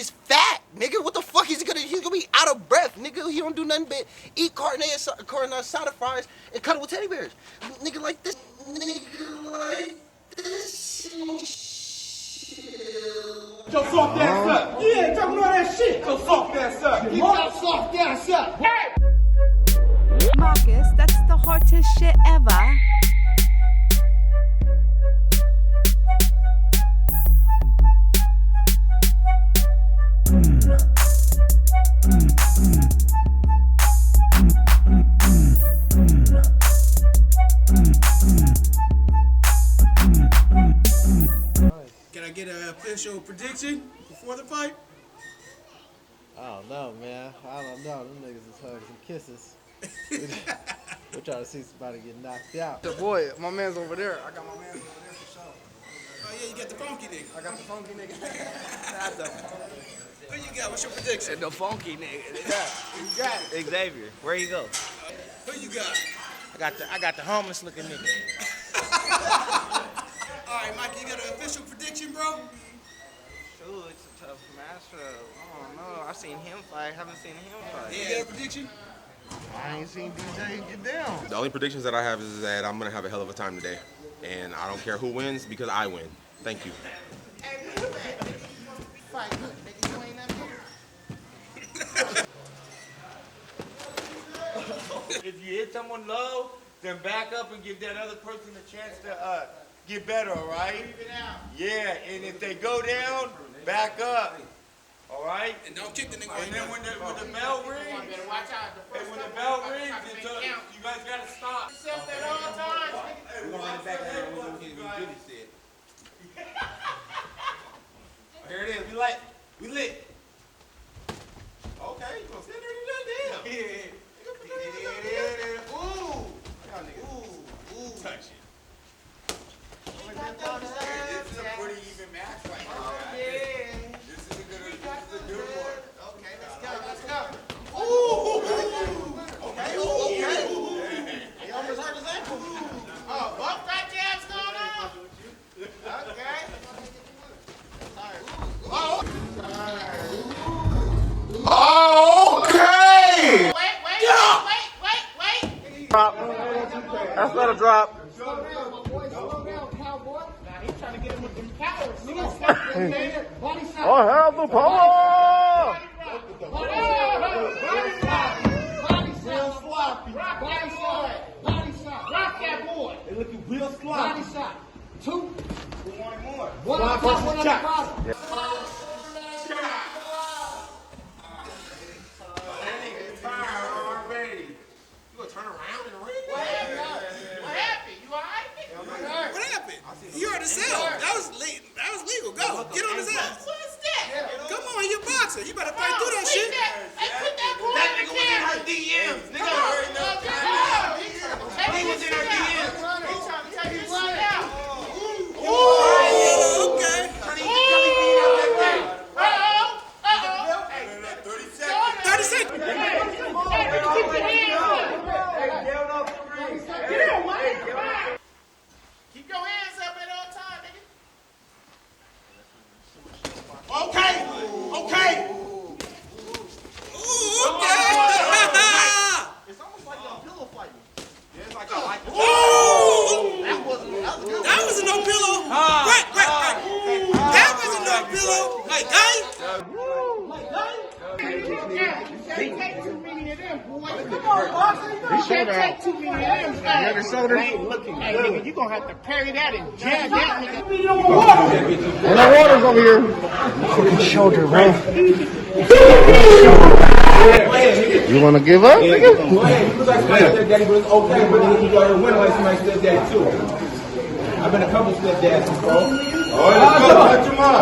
He's fat, nigga. What the fuck? He's gonna be out of breath, nigga. He don't do nothing but eat carne asada fries and cuddle with teddy bears. Nigga like this. Nigga like this. Yo, soft ass up. Yeah, talking all that shit. Yo, soft ass up. Get your soft ass up. Hey! Marcus, that's the hottest shit ever. Can I get an official prediction before the fight? I don't know, man. I don't know. Them niggas is hugs and kisses. We're trying to see somebody get knocked out. The boy, my man's over there. I got my man's over there for sure. Oh yeah, you got the funky nigga. I got the funky nigga. Who you got? What's your prediction? The funky nigga. You got it. Xavier, where you go? Who you got? I got the homeless looking nigga. All right, Mikey, you got an official prediction, bro? Shoot, it's a tough matchup. I don't know. I seen him fight. Haven't seen him fight. You got a prediction? I ain't seen DJ get down. The only predictions that I have is that I'm gonna have a hell of a time today, and I don't care who wins because I win. Thank you. If you hit someone low, then back up and give that other person a chance to get better, all right? Yeah, and if they go down, back up, all right? And don't kick the nigga. And then when the bell rings, and when the bell rings, you guys gotta stop. We're gonna run it back there when Billy said. Here it is. We lit. Okay, you gonna sit there and do that? Damn. Yeah. Ooh. Touch it. This is a pretty even match right now. This is a good one. Okay, let's go. Ooh. Okay. He almost hurt his ankle. Oh, both right jabs going on. Okay. Oh, okay. Wait. That's not a drop. Slow down, cowboy. Now he's trying to get him with them cowards. Oh, have the power! Body shot. Rock that boy. They looking real sloppy. Body shot. Two. Who wanted more? One on top, one on the bottom. Turn around in the ring. What happened? You all right? What happened? You heard himself. That was legal. Go. Get on his ass. What is that? Come on, you're a boxer. You better fight through that shit. Hey, put that boy That in nigga the was in camera. her DMs. Nigga Come on. already know. He was in her DMs. He's trying to take his shit out. Ooh. Okay. Trying to get Kelly beat out that way. Hey, 30 seconds. 30 seconds. Hey, keep your hands up. Keep your hands up at all times, nigga. Okay. Ooh, okay. It's almost like a pillow fighting. Yeah, it's like I like it. Ooh. That was good. That wasn't no pillow. Right. That wasn't no pillow. Like, Take too many of them. The shoulder. Hey, nigga, you gonna have to parry that and jab that nigga. And the water's over here. Shoulder, man. You wanna give up, nigga? Go ahead. You look like somebody stepdaddy, but it's okay. But then you got a winner like somebody's stepdaddy too. I've been a couple stepdads, bro.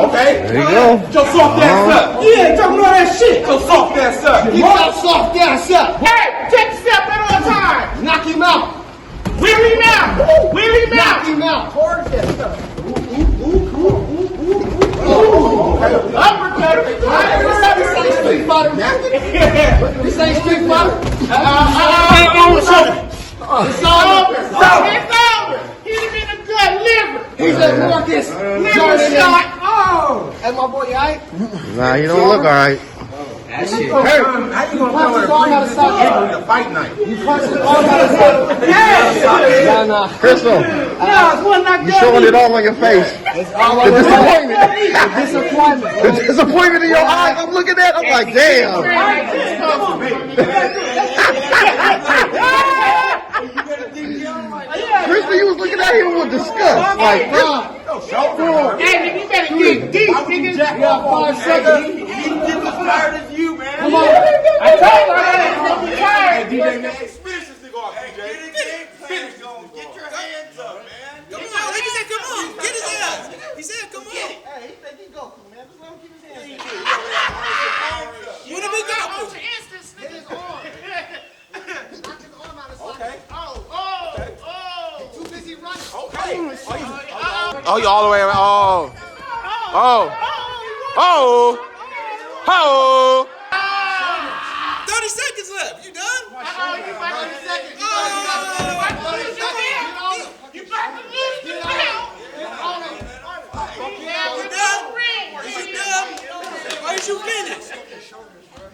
Okay. There you go. Get your soft ass up. Yeah, talking all that shit. Get your soft ass up. Get your soft ass up. Hey, take a step at all times. Knock him out. Wheel him out. Knock him out. Uppercut. This ain't street fighter. It's over. Hit him in the gut, liver. He's a Marcus. Liver shot. Oh. Hey, my boy, you alright? Nah, you don't look all right. Hey, how you gonna come with a fight night? You punch his arm out of socket. Yeah. Crystal, you showing it all on your face. The disappointment. The disappointment in your eyes. I'm looking at. I'm like, damn. Crystal, you was looking at him with disgust. Like, hey, nigga, you better get deep, nigga. You got 5 seconds. He just as tired as you, man. Come on. I told her I'm tired. DJ, man. Finish this nigga off, DJ. Finish him. Get your hands up, man. Come on, nigga said, come on. Get his ass. He said, come on. Hey, he think he Goku, man. Just let him keep his hands up. What did we go? Hit his arm. Knock his arm out of socket. Okay. He's too busy running. Okay. Oh, you all the way around. Oh. 30 seconds left. You done? 30 seconds. You about to lose the belt. Is you done? Or is you finished?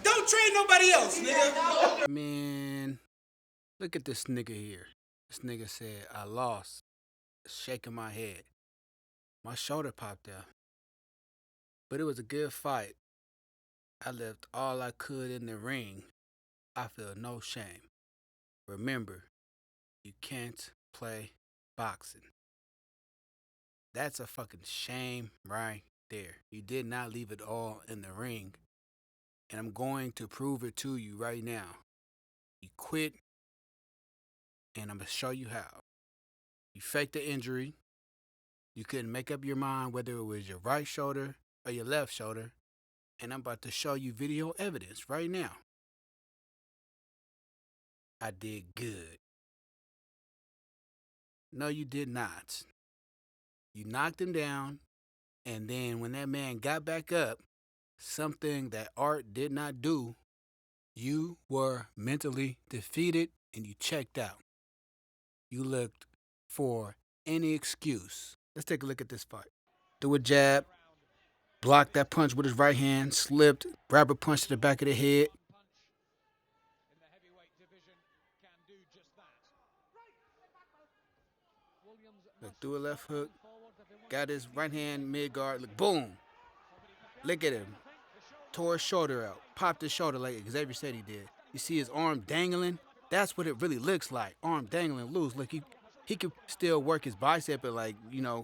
Don't trade nobody else, nigga. Man, look at this nigga here. This nigga said, I lost. Shaking my head. My shoulder popped out. But it was a good fight. I left all I could in the ring. I feel no shame. Remember, you can't play boxing. That's a fucking shame right there. You did not leave it all in the ring. And I'm going to prove it to you right now. You quit, and I'm going to show you how. You faked the injury. You couldn't make up your mind whether it was your right shoulder or your left shoulder. And I'm about to show you video evidence right now. I did good. No, you did not. You knocked him down, and then when that man got back up, something that Art did not do, you were mentally defeated and you checked out. You looked for any excuse. Let's take a look at this fight. Threw a jab, blocked that punch with his right hand, slipped, grabbed a punch to the back of the head. Look, threw a left hook, got his right hand mid guard, look, boom. Look at him. Tore his shoulder out, popped his shoulder like Xavier said he did. You see his arm dangling? That's what it really looks like. Arm dangling loose. Look, he could still work his bicep and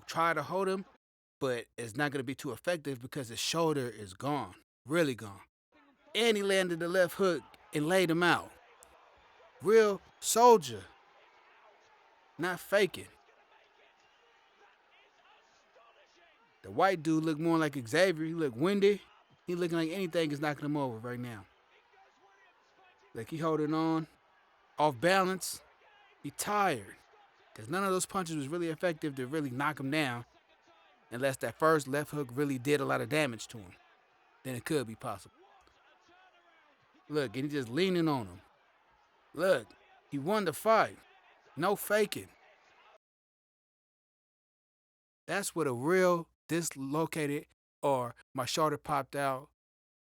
try to hold him, but it's not gonna be too effective because his shoulder is gone, really gone. And he landed the left hook and laid him out. Real soldier, not faking. The white dude looked more like Xavier. He looked windy. He looking like anything is knocking him over right now. Like he holding on, off balance. He tired. Because none of those punches was really effective to really knock him down. Unless that first left hook really did a lot of damage to him. Then it could be possible. Look, and he just leaning on him. Look, he won the fight. No faking. That's what a real dislocated or my shoulder popped out.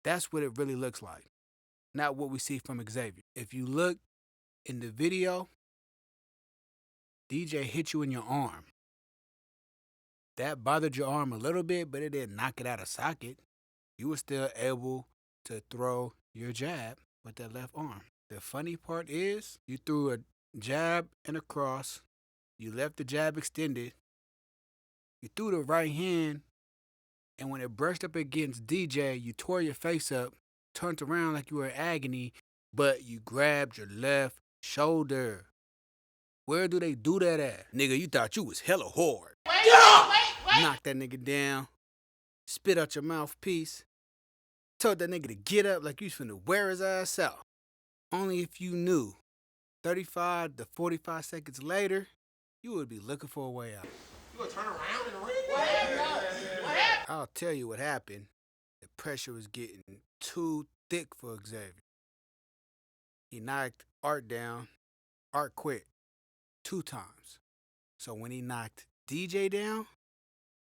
That's what it really looks like. Not what we see from Xavier. If you look in the video, DJ hit you in your arm. That bothered your arm a little bit, but it didn't knock it out of socket. You were still able to throw your jab with that left arm. The funny part is you threw a jab and a cross. You left the jab extended. You threw the right hand, and when it brushed up against DJ, you tore your face up, turned around like you were in agony, but you grabbed your left shoulder. Where do they do that at? Nigga, you thought you was hella hard. Knock that nigga down, spit out your mouthpiece, told that nigga to get up like you was finna wear his ass out. Only if you knew 35 to 45 seconds later, you would be looking for a way out. You gonna turn around in the ring? What happened? I'll tell you what happened. The pressure was getting too thick for Xavier. He knocked Art down. Art quit 2 times. So when he knocked DJ down,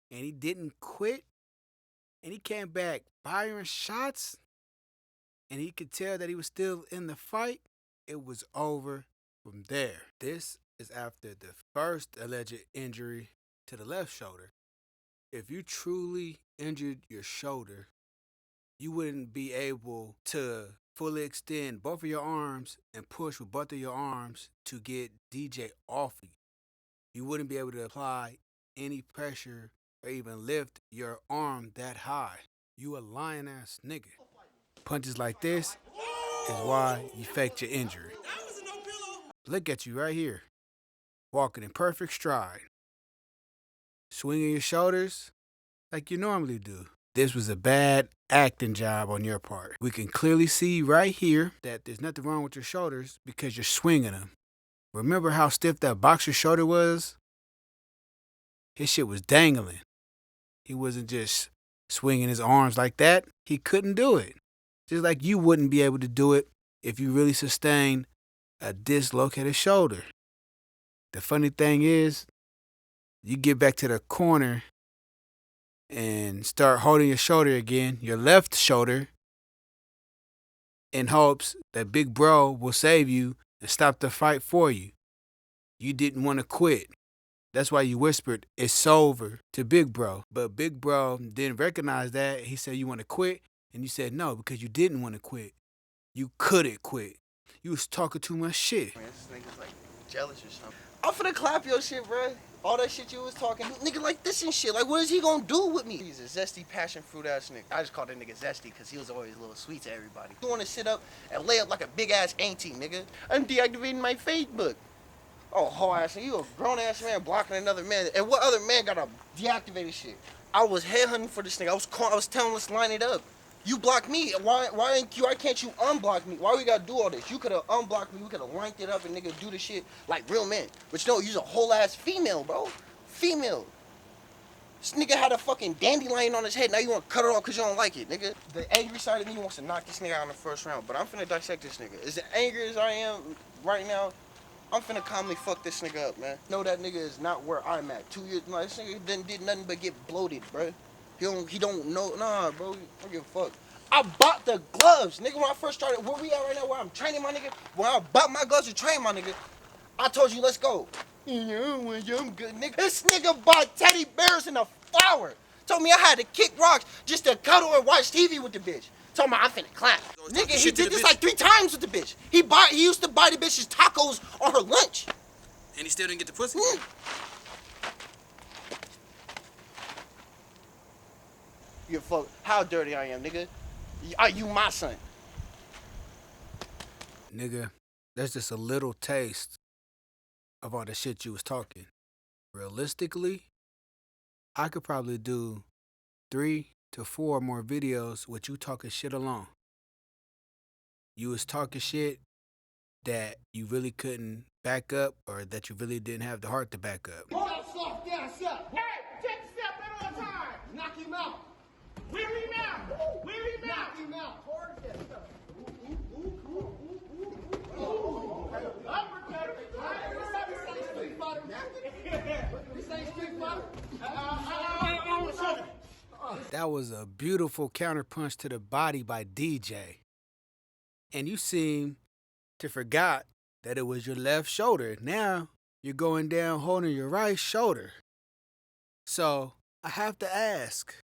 and he didn't quit, and he came back firing shots, and he could tell that he was still in the fight, it was over from there. This is after the first alleged injury to the left shoulder. If you truly injured your shoulder, you wouldn't be able to fully extend both of your arms and push with both of your arms to get DJ off of you. You wouldn't be able to apply any pressure or even lift your arm that high. You a lying ass nigga. Punches like this is why you faked your injury. Look at you right here, walking in perfect stride, swinging your shoulders like you normally do. This was a bad acting job on your part. We can clearly see right here that there's nothing wrong with your shoulders because you're swinging them. Remember how stiff that boxer's shoulder was? His shit was dangling. He wasn't just swinging his arms like that. He couldn't do it. Just like you wouldn't be able to do it if you really sustained a dislocated shoulder. The funny thing is, you get back to the corner and start holding your shoulder again, your left shoulder, in hopes that Big Bro will save you and stop the fight for you. You didn't want to quit. That's why you whispered, "It's over," to Big Bro. But Big Bro didn't recognize that. He said, "You want to quit?" And you said, "No, because you didn't want to quit. You couldn't quit. You was talking too much shit." Man, this nigga's like jealous or something. I'm finna clap your shit, bro. All that shit you was talking, nigga like this and shit. Like, what is he gonna do with me? He's a zesty, passion fruit ass nigga. I just called that nigga zesty because he was always a little sweet to everybody. You wanna sit up and lay up like a big ass auntie, nigga? I'm deactivating my Facebook. Oh, whole ass, you a grown ass man blocking another man. And what other man got a deactivated shit? I was headhunting for this nigga. I was telling him, let's line it up. You blocked me. Why can't you unblock me? Why we gotta do all this? You could have unblocked me. We could have lined it up and nigga do the shit like real men. But you know, you're a whole ass female, bro. Female. This nigga had a fucking dandelion on his head. Now you want to cut it off because you don't like it, nigga. The angry side of me wants to knock this nigga out in the first round. But I'm finna dissect this nigga. As angry as I am right now, I'm finna calmly fuck this nigga up, man. Know that nigga is not where I'm at. 2 years, no, this nigga did nothing but get bloated, bro. He don't know, nah, bro. I don't give a fuck. I bought the gloves, nigga. When I first started, where we at right now? Where I'm training my nigga. When I bought my gloves to train my nigga, I told you let's go. Yeah, I'm good, nigga. This nigga bought teddy bears in a flower. Told me I had to kick rocks just to cuddle and watch TV with the bitch. Told me I'm finna clap. Nigga, he did this like 3 times with the bitch. He used to buy the bitch's tacos on her lunch. And he still didn't get the pussy? You fuck. How dirty I am, nigga. Are you my son? Nigga, that's just a little taste of all the shit you was talking. Realistically, I could probably do 3 to 4 more videos with you talking shit alone. You was talking shit that you really couldn't back up or that you really didn't have the heart to back up. Slow down, step. Hey, take a step at one time. Knock him out. Wheel him out. Wheel him out. Knock him out. That was a beautiful counterpunch to the body by DJ. And you seem to forgot that it was your left shoulder. Now you're going down holding your right shoulder. So I have to ask,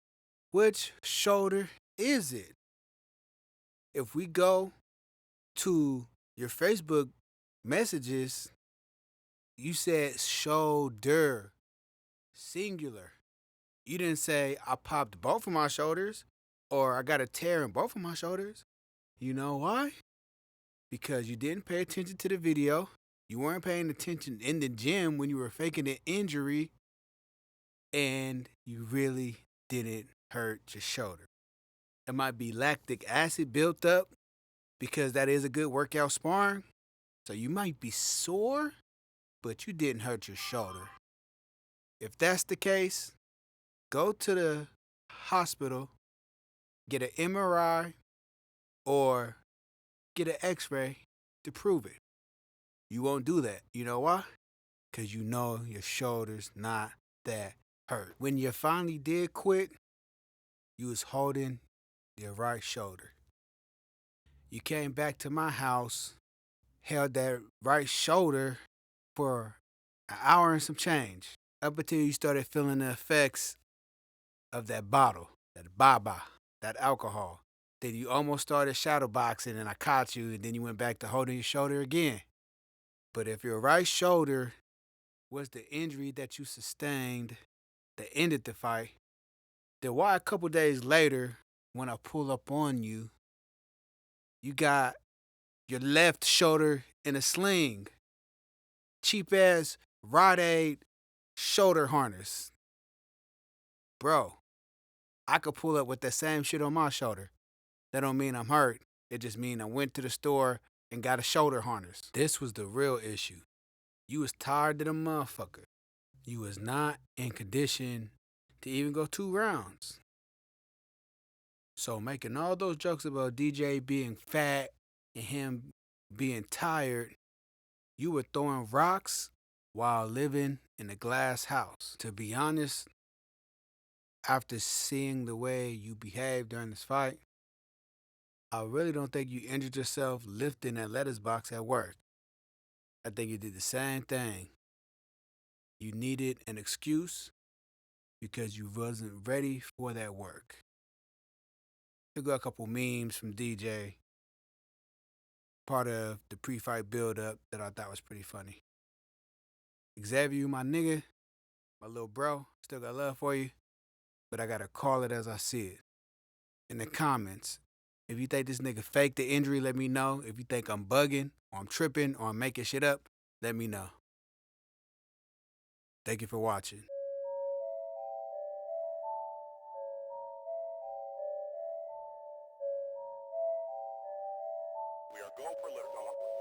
which shoulder is it? If we go to your Facebook messages, you said shoulder, singular. You didn't say I popped both of my shoulders or I got a tear in both of my shoulders. You know why? Because you didn't pay attention to the video. You weren't paying attention in the gym when you were faking an injury. And you really didn't hurt your shoulder. It might be lactic acid built up because that is a good workout sparring. So you might be sore, but you didn't hurt your shoulder. If that's the case, go to the hospital, get an MRI, or get an x-ray to prove it. You won't do that. You know why? Because you know your shoulder's not that hurt. When you finally did quit, you was holding your right shoulder. You came back to my house, held that right shoulder for an hour and some change, up until you started feeling the effects of that bottle, that baba, that alcohol. Then you almost started shadow boxing and I caught you, and then you went back to holding your shoulder again. But if your right shoulder was the injury that you sustained that ended the fight, then why a couple days later, when I pull up on you, you got your left shoulder in a sling? Cheap ass Rite Aid shoulder harness. Bro, I could pull up with that same shit on my shoulder. That don't mean I'm hurt. It just mean I went to the store and got a shoulder harness. This was the real issue. You was tired of the motherfucker. You was not in condition to even go 2 rounds. So making all those jokes about DJ being fat and him being tired, you were throwing rocks while living in a glass house. To be honest, after seeing the way you behaved during this fight, I really don't think you injured yourself lifting that lettuce box at work. I think you did the same thing. You needed an excuse because you wasn't ready for that work. I got a couple memes from DJ, part of the pre-fight build-up that I thought was pretty funny. Xavier, you my nigga, my little bro, still got love for you, but I gotta call it as I see it. In the comments, if you think this nigga faked the injury, let me know. If you think I'm bugging, or I'm tripping, or I'm making shit up, let me know. Thank you for watching. We are go for liftoff.